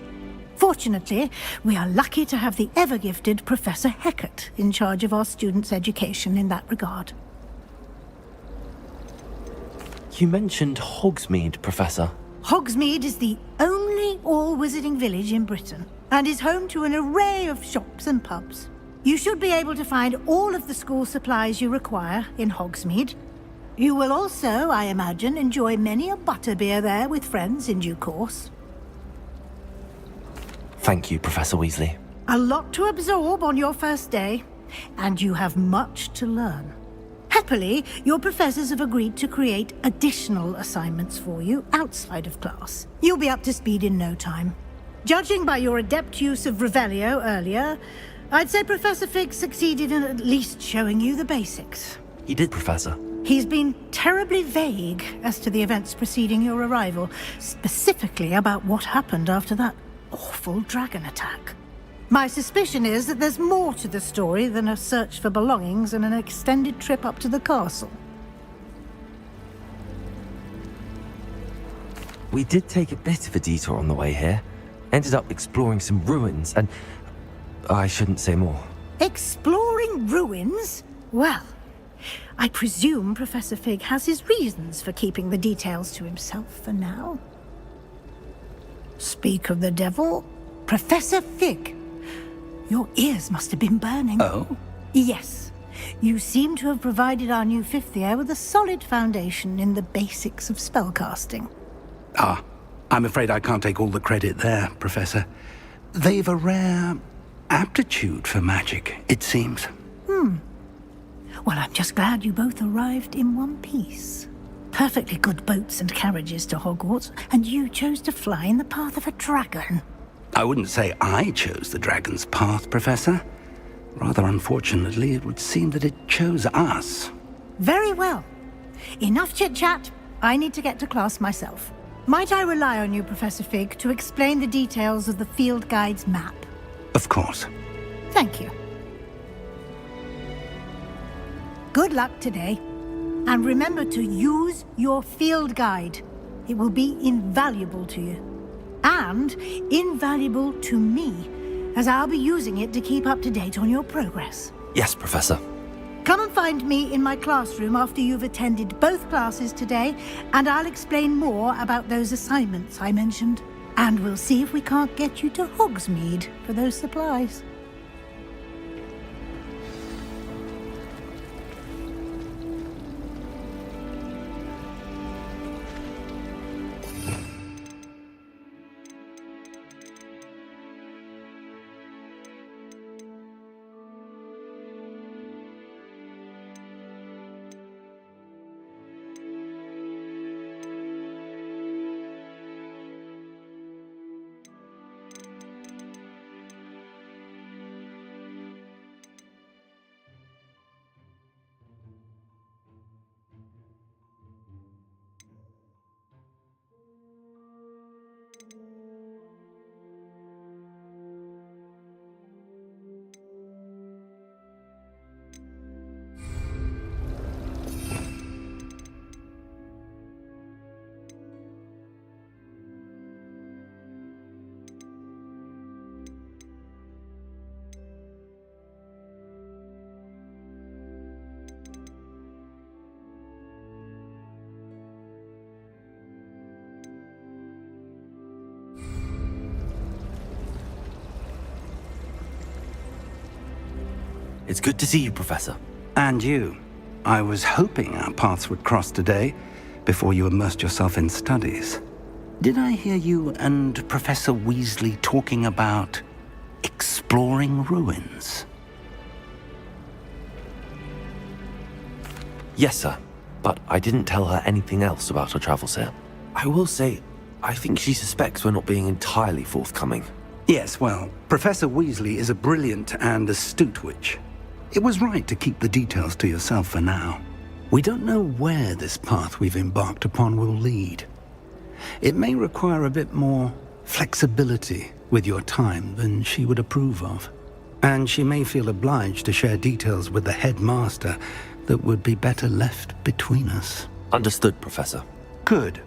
Fortunately, we are lucky to have the ever-gifted Professor Hecat in charge of our students' education in that regard. You mentioned Hogsmeade, Professor. Hogsmeade is the only all-wizarding village in Britain, and is home to an array of shops and pubs. You should be able to find all of the school supplies you require in Hogsmeade. You will also, I imagine, enjoy many a butterbeer there with friends in due course. Thank you, Professor Weasley. A lot to absorb on your first day, and you have much to learn. Happily, your professors have agreed to create additional assignments for you outside of class. You'll be up to speed in no time. Judging by your adept use of Revelio earlier, I'd say Professor Fig succeeded in at least showing you the basics. He did, Professor. He's been terribly vague as to the events preceding your arrival, specifically about what happened after that awful dragon attack. My suspicion is that there's more to the story than a search for belongings and an extended trip up to the castle. We did take a bit of a detour on the way here. Ended up exploring some ruins and... I shouldn't say more. Exploring ruins? Well, I presume Professor Fig has his reasons for keeping the details to himself for now. Speak of the devil, Professor Fig. Your ears must have been burning. Oh? Yes. You seem to have provided our new fifth year with a solid foundation in the basics of spellcasting. I'm afraid I can't take all the credit there, Professor. they've a rare aptitude for magic, it seems. Well, I'm just glad you both arrived in one piece. Perfectly good boats and carriages to Hogwarts, and you chose to fly in the path of a dragon. I wouldn't say I chose the dragon's path, Professor. Rather unfortunately, it would seem that it chose us. Very well. Enough chit-chat. I need to get to class myself. Might I rely on you, Professor Fig, to explain the details of the field guide's map? Of course. Thank you. Good luck today. And remember to use your field guide. It will be invaluable to you. And invaluable to me, as I'll be using it to keep up to date on your progress. Yes, Professor. Come and find me in my classroom after you've attended both classes today, and I'll explain more about those assignments I mentioned. And we'll see if we can't get you to Hogsmeade for those supplies. It's good to see you, Professor. And you. I was hoping our paths would cross today, before you immersed yourself in studies. Did I hear you and Professor Weasley talking about exploring ruins? Yes, sir. But I didn't tell her anything else about our travels here. I will say, I think she suspects we're not being entirely forthcoming. Yes, well, Professor Weasley is a brilliant and astute witch. It was right to keep the details to yourself for now. We don't know where this path we've embarked upon will lead. It may require a bit more flexibility with your time than she would approve of. And she may feel obliged to share details with the headmaster that would be better left between us. Understood, Professor. Good.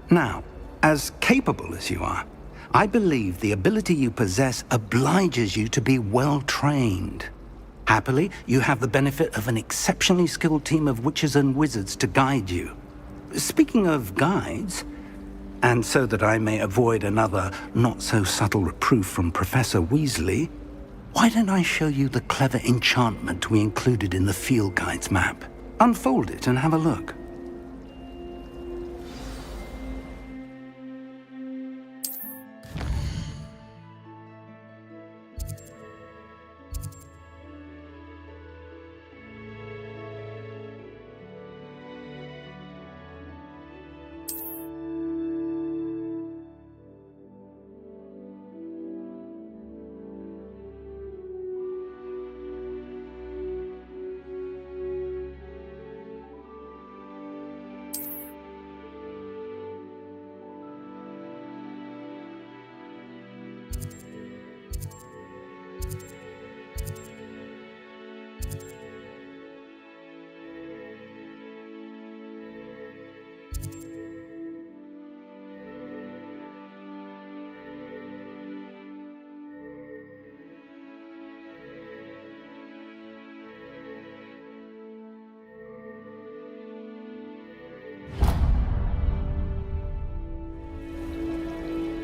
Now, as capable as you are, I believe the ability you possess obliges you to be well-trained. Happily, you have the benefit of an exceptionally skilled team of witches and wizards to guide you. Speaking of guides, and so that I may avoid another not-so-subtle reproof from Professor Weasley, why don't I show you the clever enchantment we included in the field guide's map? Unfold it and have a look.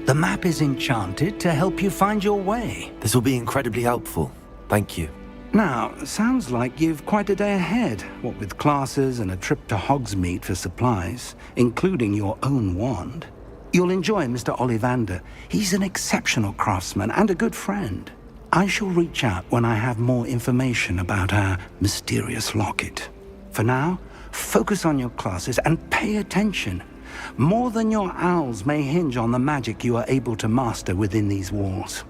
The map is enchanted to help you find your way. This will be incredibly helpful. Thank you. Now, sounds like you've quite a day ahead, what with classes and a trip to Hogsmeade for supplies, including your own wand. You'll enjoy Mr. Ollivander. He's an exceptional craftsman and a good friend. I shall reach out when I have more information about our mysterious locket. For now, focus on your classes and pay attention. More than your owls may hinge on the magic you are able to master within these walls.